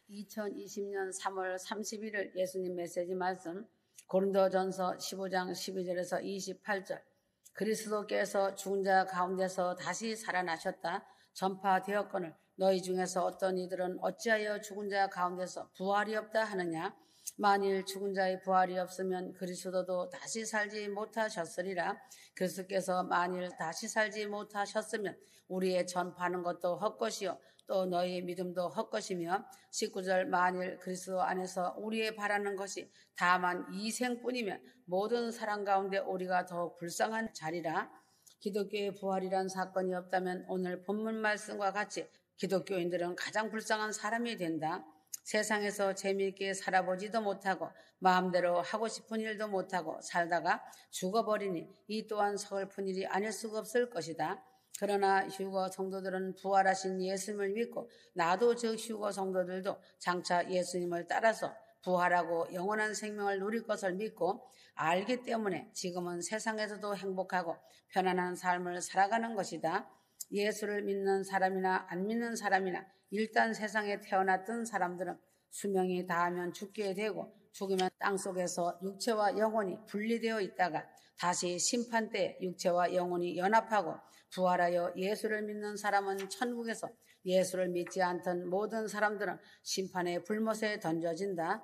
2020년 3월 31일 예수님 메시지 말씀 고린도전서 15장 12절에서 28절. 그리스도께서 죽은 자 가운데서 다시 살아나셨다 전파되었거늘 너희 중에서 어떤 이들은 어찌하여 죽은 자 가운데서 부활이 없다 하느냐. 만일 죽은 자의 부활이 없으면 그리스도도 다시 살지 못하셨으리라. 그리스도께서 만일 다시 살지 못하셨으면 우리의 전파하는 것도 헛것이요 또 너희의 믿음도 헛것이며 19절 만일 그리스도 안에서 우리의 바라는 것이 다만 이 생뿐이면 모든 사람 가운데 우리가 더욱 불쌍한 자리라. 기독교의 부활이란 사건이 없다면 오늘 본문 말씀과 같이 기독교인들은 가장 불쌍한 사람이 된다. 세상에서 재미있게 살아보지도 못하고 마음대로 하고 싶은 일도 못하고 살다가 죽어버리니 이 또한 서글픈 일이 아닐 수가 없을 것이다. 그러나 휴거 성도들은 부활하신 예수님을 믿고 나도 즉 휴거 성도들도 장차 예수님을 따라서 부활하고 영원한 생명을 누릴 것을 믿고 알기 때문에 지금은 세상에서도 행복하고 편안한 삶을 살아가는 것이다. 예수를 믿는 사람이나 안 믿는 사람이나 일단 세상에 태어났던 사람들은 수명이 다하면 죽게 되고 죽으면 땅속에서 육체와 영혼이 분리되어 있다가 다시 심판 때 육체와 영혼이 연합하고 부활하여 예수를 믿는 사람은 천국에서 예수를 믿지 않던 모든 사람들은 심판의 불못에 던져진다.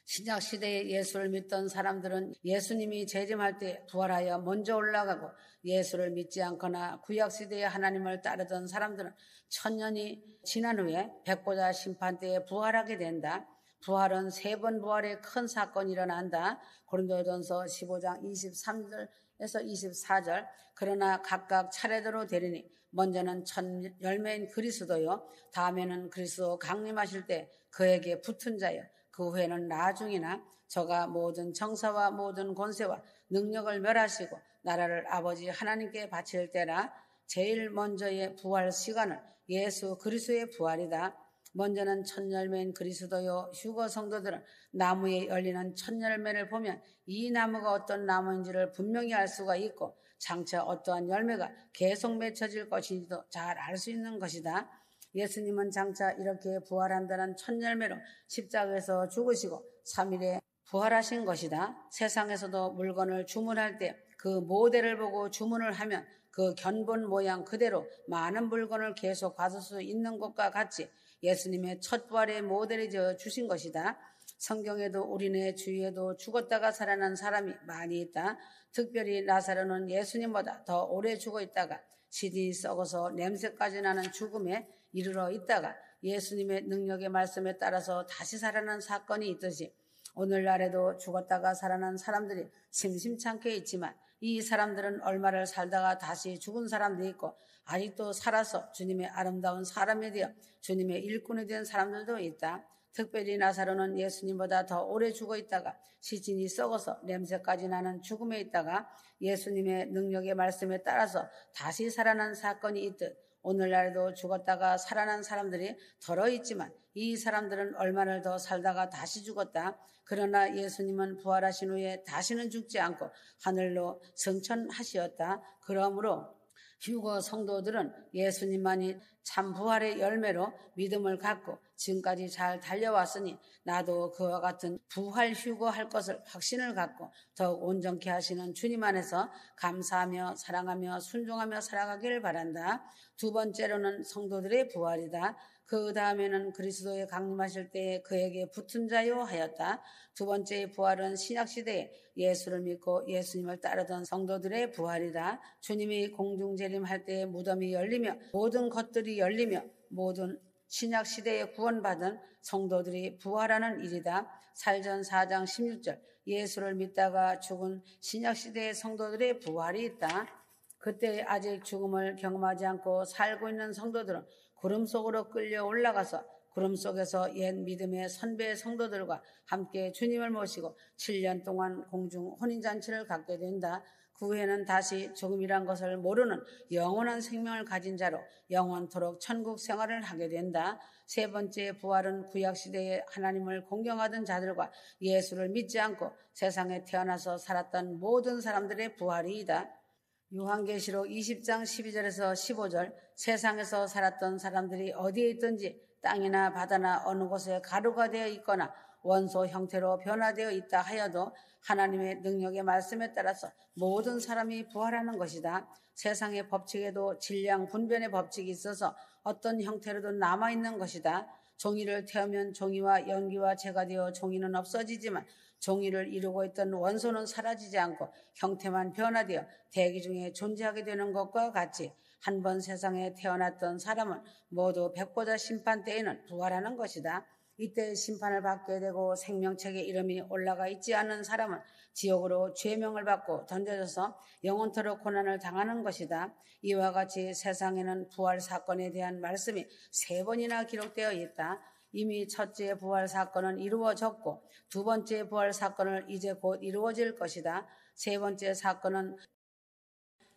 신약 시대에 예수를 믿던 사람들은 예수님이 재림할 때 부활하여 먼저 올라가고 예수를 믿지 않거나 구약 시대에 하나님을 따르던 사람들은 천년이 지난 후에 백보자 심판 때에 부활하게 된다. 부활은 3번 부활의 큰 사건이 일어난다. 고린도전서 15장 23절에서 24절. 그러나 각각 차례대로 되리니 먼저는 첫 열매인 그리스도요 다음에는 그리스도 강림하실 때 그에게 붙은 자요 그 후에는 나중이나 저가 모든 정사와 모든 권세와 능력을 멸하시고 나라를 아버지 하나님께 바칠 때라. 제일 먼저의 부활 시간은 예수 그리스도의 부활이다. 먼저는 첫 열매인 그리스도요 휴거 성도들은 나무에 열리는 첫 열매를 보면 이 나무가 어떤 나무인지를 분명히 알 수가 있고 장차 어떠한 열매가 계속 맺혀질 것인지도 잘 알 수 있는 것이다. 예수님은 장차 이렇게 부활한다는 첫 열매로 십자가에서 죽으시고 3일에 부활하신 것이다. 세상에서도 물건을 주문할 때 그 모델을 보고 주문을 하면 그 견본 모양 그대로 많은 물건을 계속 받을 수 있는 것과 같이 예수님의 첫 부활의 모델이 되어 주신 것이다. 성경에도 우리네 주위에도 죽었다가 살아난 사람이 많이 있다. 특별히 나사로는 예수님보다 더 오래 죽어 있다가 시든이 썩어서 냄새까지 나는 죽음에 이르러 있다가 예수님의 능력의 말씀에 따라서 다시 살아난 사건이 있듯이 오늘날에도 죽었다가 살아난 사람들이 심심찮게 있지만 이 사람들은 얼마를 살다가 다시 죽은 사람도 있고 아직도 살아서 주님의 아름다운 사람이 되어 주님의 일꾼이 된 사람들도 있다. 특별히 나사로는 예수님보다 더 오래 죽어 있다가 시신이 썩어서 냄새까지 나는 죽음에 있다가 예수님의 능력의 말씀에 따라서 다시 살아난 사건이 있듯 오늘날에도 죽었다가 살아난 사람들이 덜어 있지만 이 사람들은 얼마를 더 살다가 다시 죽었다. 그러나 예수님은 부활하신 후에 다시는 죽지 않고 하늘로 승천하시었다. 그러므로 휴거 성도들은 예수님만이 참 부활의 열매로 믿음을 갖고 지금까지 잘 달려왔으니 나도 그와 같은 부활 휴거할 것을 확신을 갖고 더욱 온전케 하시는 주님 안에서 감사하며 사랑하며 순종하며 살아가기를 바란다. 두 번째로는 성도들의 부활이다. 그 다음에는 그리스도의 강림하실 때에 그에게 붙은 자요 하였다. 두 번째의 부활은 신약시대에 예수를 믿고 예수님을 따르던 성도들의 부활이다. 주님이 공중재림할 때에 무덤이 열리며 모든 것들이 열리며 모든 신약시대에 구원받은 성도들이 부활하는 일이다. 살전 4장 16절 예수를 믿다가 죽은 신약시대의 성도들의 부활이 있다. 그때 아직 죽음을 경험하지 않고 살고 있는 성도들은 구름 속으로 끌려 올라가서 구름 속에서 옛 믿음의 선배 성도들과 함께 주님을 모시고 7년 동안 공중 혼인잔치를 갖게 된다. 그 후에는 다시 죽음이란 것을 모르는 영원한 생명을 가진 자로 영원토록 천국 생활을 하게 된다. 세 번째 부활은 구약시대에 하나님을 공경하던 자들과 예수를 믿지 않고 세상에 태어나서 살았던 모든 사람들의 부활이다. 요한계시록 20장 12절에서 15절 세상에서 살았던 사람들이 어디에 있든지 땅이나 바다나 어느 곳에 가루가 되어 있거나 원소 형태로 변화되어 있다 하여도 하나님의 능력의 말씀에 따라서 모든 사람이 부활하는 것이다. 세상의 법칙에도 질량 분변의 법칙이 있어서 어떤 형태로도 남아있는 것이다. 종이를 태우면 종이와 연기와 재가 되어 종이는 없어지지만 종이를 이루고 있던 원소는 사라지지 않고 형태만 변화되어 대기 중에 존재하게 되는 것과 같이 한 번 세상에 태어났던 사람은 모두 백보자 심판 때에는 부활하는 것이다. 이때 심판을 받게 되고 생명책에 이름이 올라가 있지 않은 사람은 지옥으로 죄명을 받고 던져져서 영원토록 고난을 당하는 것이다. 이와 같이 세상에는 부활 사건에 대한 말씀이 3번이나 기록되어 있다. 이미 첫째 부활 사건은 이루어졌고 두 번째 부활 사건은 이제 곧 이루어질 것이다. 세 번째 사건은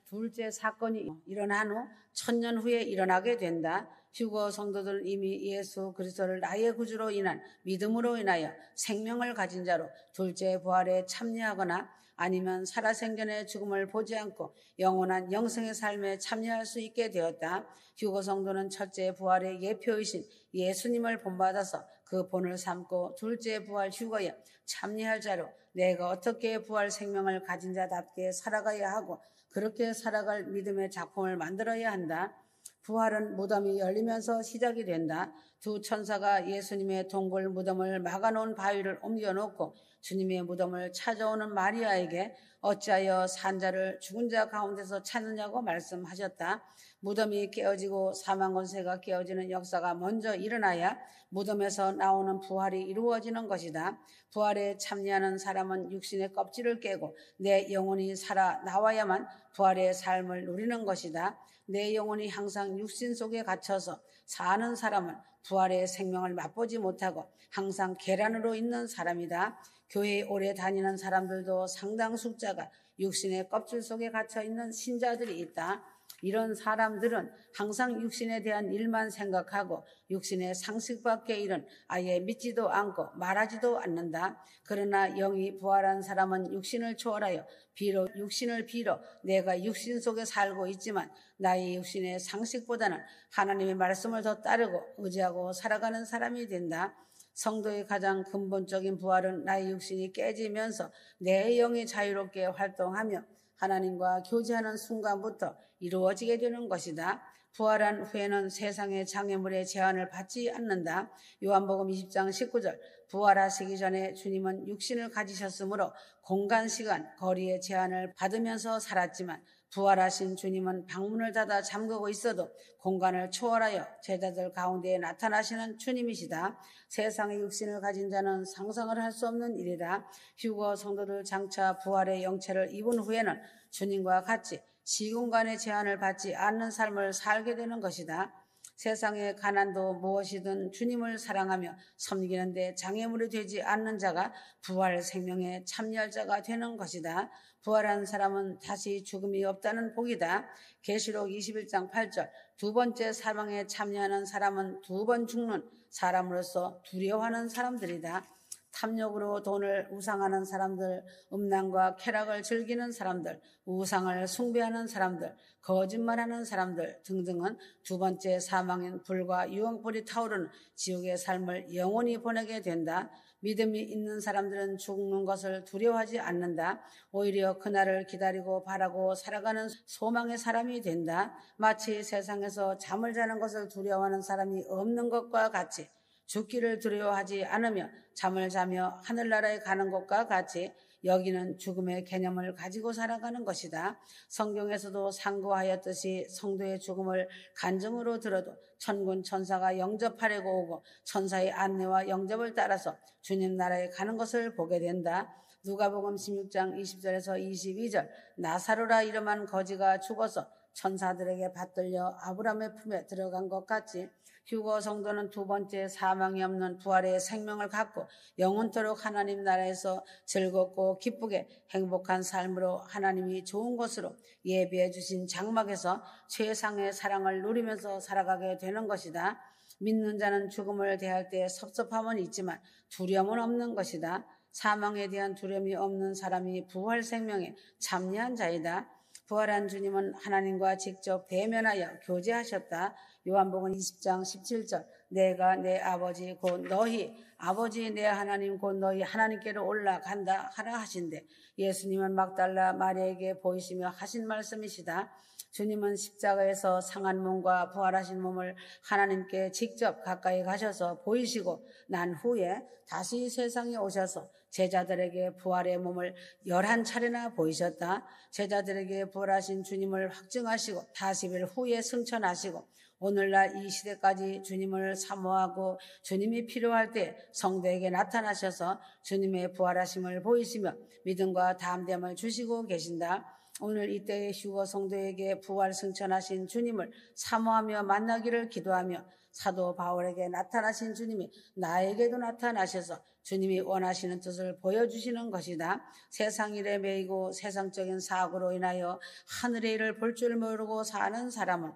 둘째 사건이 일어난 후 1000년 후에 일어나게 된다. 휴거 성도들은 이미 예수 그리스도를 나의 구주로 인한 믿음으로 인하여 생명을 가진 자로 둘째 부활에 참여하거나 아니면 살아생전의 죽음을 보지 않고 영원한 영생의 삶에 참여할 수 있게 되었다. 휴거 성도는 첫째 부활의 예표이신 예수님을 본받아서 그 본을 삼고 둘째 부활 휴거에 참여할 자로 내가 어떻게 부활 생명을 가진 자답게 살아가야 하고 그렇게 살아갈 믿음의 작품을 만들어야 한다. 부활은 무덤이 열리면서 시작이 된다. 두 천사가 예수님의 동굴 무덤을 막아놓은 바위를 옮겨놓고 주님의 무덤을 찾아오는 마리아에게 어찌하여 산자를 죽은 자 가운데서 찾느냐고 말씀하셨다. 무덤이 깨어지고 사망 권세가 깨어지는 역사가 먼저 일어나야 무덤에서 나오는 부활이 이루어지는 것이다. 부활에 참여하는 사람은 육신의 껍질을 깨고 내 영혼이 살아 나와야만 부활의 삶을 누리는 것이다. 내 영혼이 항상 육신 속에 갇혀서 사는 사람은 부활의 생명을 맛보지 못하고 항상 계란으로 있는 사람이다. 교회에 오래 다니는 사람들도 상당 숫자가 육신의 껍질 속에 갇혀 있는 신자들이 있다. 이런 사람들은 항상 육신에 대한 일만 생각하고 육신의 상식밖의 일은 아예 믿지도 않고 말하지도 않는다. 그러나 영이 부활한 사람은 육신을 초월하여 비록 육신을 빌어 내가 육신 속에 살고 있지만 나의 육신의 상식보다는 하나님의 말씀을 더 따르고 의지하고 살아가는 사람이 된다. 성도의 가장 근본적인 부활은 나의 육신이 깨지면서 내 영이 자유롭게 활동하며 하나님과 교제하는 순간부터 이루어지게 되는 것이다. 부활한 후에는 세상의 장애물의 제한을 받지 않는다. 요한복음 20장 19절 부활하시기 전에 주님은 육신을 가지셨으므로 공간, 시간, 거리의 제한을 받으면서 살았지만 부활하신 주님은 방문을 닫아 잠그고 있어도 공간을 초월하여 제자들 가운데 나타나시는 주님이시다. 세상의 육신을 가진 자는 상상을 할 수 없는 일이다. 휴거 성도들 장차 부활의 영체를 입은 후에는 주님과 같이 시공간의 제한을 받지 않는 삶을 살게 되는 것이다. 세상의 가난도 무엇이든 주님을 사랑하며 섬기는 데 장애물이 되지 않는 자가 부활 생명에 참여할 자가 되는 것이다. 부활한 사람은 다시 죽음이 없다는 복이다. 계시록 21장 8절 두 번째 사망에 참여하는 사람은 두 번 죽는 사람으로서 두려워하는 사람들이다. 탐욕으로 돈을 우상하는 사람들, 음란과 쾌락을 즐기는 사람들, 우상을 숭배하는 사람들, 거짓말하는 사람들 등등은 두 번째 사망인 불과 유황불이 타오르는 지옥의 삶을 영원히 보내게 된다. 믿음이 있는 사람들은 죽는 것을 두려워하지 않는다. 오히려 그날을 기다리고 바라고 살아가는 소망의 사람이 된다. 마치 세상에서 잠을 자는 것을 두려워하는 사람이 없는 것과 같이 죽기를 두려워하지 않으며 잠을 자며 하늘나라에 가는 것과 같이 여기는 죽음의 개념을 가지고 살아가는 것이다. 성경에서도 상고하였듯이 성도의 죽음을 간증으로 들어도 천군 천사가 영접하려고 오고 천사의 안내와 영접을 따라서 주님 나라에 가는 것을 보게 된다. 누가복음 16장 20절에서 22절 나사로라 이름한 거지가 죽어서 천사들에게 받들려 아브라함의 품에 들어간 것 같이 휴거 성도는 두 번째 사망이 없는 부활의 생명을 갖고 영원토록 하나님 나라에서 즐겁고 기쁘게 행복한 삶으로 하나님이 좋은 것으로 예비해 주신 장막에서 최상의 사랑을 누리면서 살아가게 되는 것이다. 믿는 자는 죽음을 대할 때 섭섭함은 있지만 두려움은 없는 것이다. 사망에 대한 두려움이 없는 사람이 부활 생명에 참여한 자이다. 부활한 주님은 하나님과 직접 대면하여 교제하셨다. 요한복음 20장 17절 내가 내 아버지 곧 너희 아버지 내 하나님 곧 너희 하나님께로 올라간다 하라 하신대. 예수님은 막달라 마리아에게 보이시며 하신 말씀이시다. 주님은 십자가에서 상한 몸과 부활하신 몸을 하나님께 직접 가까이 가셔서 보이시고 난 후에 다시 세상에 오셔서 제자들에게 부활의 몸을 11차례나 보이셨다. 제자들에게 부활하신 주님을 확증하시고 40일 후에 승천하시고 오늘날 이 시대까지 주님을 사모하고 주님이 필요할 때 성도에게 나타나셔서 주님의 부활하심을 보이시며 믿음과 담대함을 주시고 계신다. 오늘 이때의 휴거 성도에게 부활 승천하신 주님을 사모하며 만나기를 기도하며 사도 바울에게 나타나신 주님이 나에게도 나타나셔서 주님이 원하시는 뜻을 보여주시는 것이다. 세상 일에 매이고 세상적인 사고로 인하여 하늘의 일을 볼 줄 모르고 사는 사람은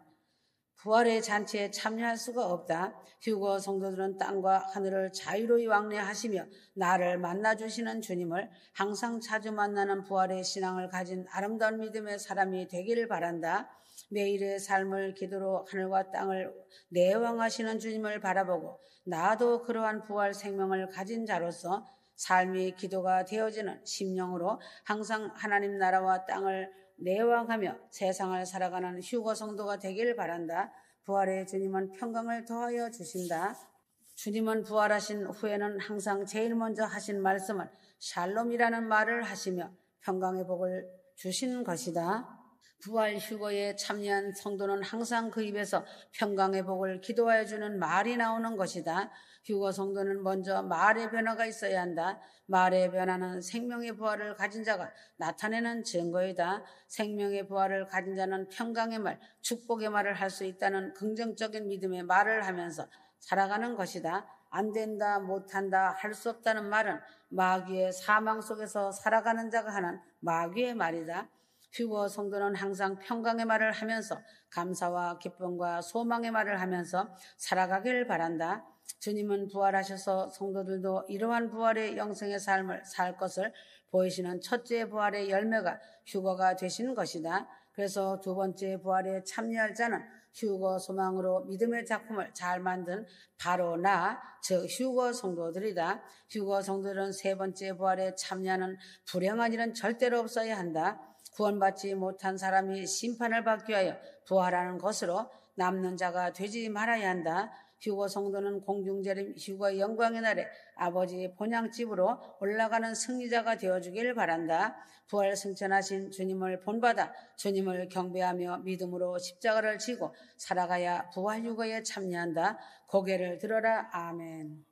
부활의 잔치에 참여할 수가 없다. 휴거 성도들은 땅과 하늘을 자유로이 왕래하시며 나를 만나주시는 주님을 항상 자주 만나는 부활의 신앙을 가진 아름다운 믿음의 사람이 되기를 바란다. 매일의 삶을 기도로 하늘과 땅을 내왕하시는 주님을 바라보고 나도 그러한 부활 생명을 가진 자로서 삶이 기도가 되어지는 심령으로 항상 하나님 나라와 땅을 내왕하며 세상을 살아가는 휴거 성도가 되길 바란다. 부활의 주님은 평강을 더하여 주신다. 주님은 부활하신 후에는 항상 제일 먼저 하신 말씀은 샬롬이라는 말을 하시며 평강의 복을 주신 것이다. 부활 휴거에 참여한 성도는 항상 그 입에서 평강의 복을 기도하여 주는 말이 나오는 것이다. 휴거 성도는 먼저 말의 변화가 있어야 한다. 말의 변화는 생명의 부활을 가진 자가 나타내는 증거이다. 생명의 부활을 가진 자는 평강의 말, 축복의 말을 할 수 있다는 긍정적인 믿음의 말을 하면서 살아가는 것이다. 안 된다, 못한다, 할 수 없다는 말은 마귀의 사망 속에서 살아가는 자가 하는 마귀의 말이다. 휴거 성도는 항상 평강의 말을 하면서 감사와 기쁨과 소망의 말을 하면서 살아가길 바란다. 주님은 부활하셔서 성도들도 이러한 부활의 영생의 삶을 살 것을 보이시는 첫째 부활의 열매가 휴거가 되신 것이다. 그래서 두 번째 부활에 참여할 자는 휴거 소망으로 믿음의 작품을 잘 만든 바로 나, 즉 휴거 성도들이다. 휴거 성도들은 세 번째 부활에 참여하는 불행한 일은 절대로 없어야 한다. 구원받지 못한 사람이 심판을 받기 위하여 부활하는 것으로 남는 자가 되지 말아야 한다. 휴거 성도는 공중재림 휴거의 영광의 날에 아버지 본향집으로 올라가는 승리자가 되어주길 바란다. 부활 승천하신 주님을 본받아 주님을 경배하며 믿음으로 십자가를 지고 살아가야 부활 휴거에 참여한다. 고개를 들어라. 아멘.